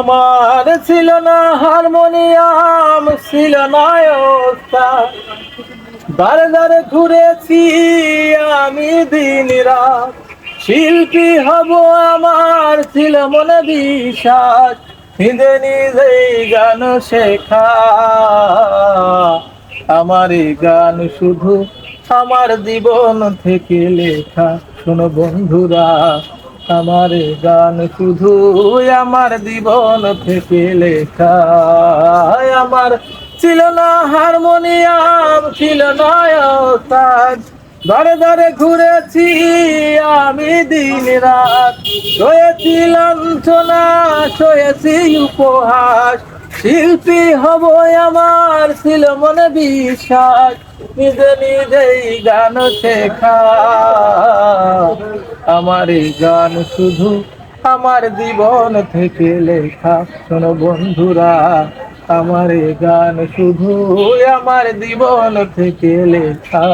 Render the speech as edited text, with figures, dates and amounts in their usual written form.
আমার ছিল না হারমোনিয়াম, ছিল না ওস্তাদ। দাঁড়ে দাঁড়ে ঘুরেছি আমি দিন রাত, শিল্পী হব আমার ছিল মনে বিশ্বাস। নিজে নিজেই গান শেখা, আমার এই গান শুধু আমার জীবন থেকে লেখা। শোনো বন্ধুরা, আমার এই গান শুধু আমার জীবন থেকে লেখা। আমার ছিল না হারমোনিয়াম, ছিল না ওস্তাদ। ধরে ধরে ঘুরেছি আমি দিন রাত, সয়েছি লাঞ্ছনা, সয়েছি উপহাস। শিল্পী হব আমার ছিল মনে বিশ্বাস। নিজে নিজেই গান শেখা, আমার এই গান শুধু আমার জীবন থেকে লেখা। শোনো বন্ধুরা, আমার এই গান শুধু আমার জীবন থেকে লেখা।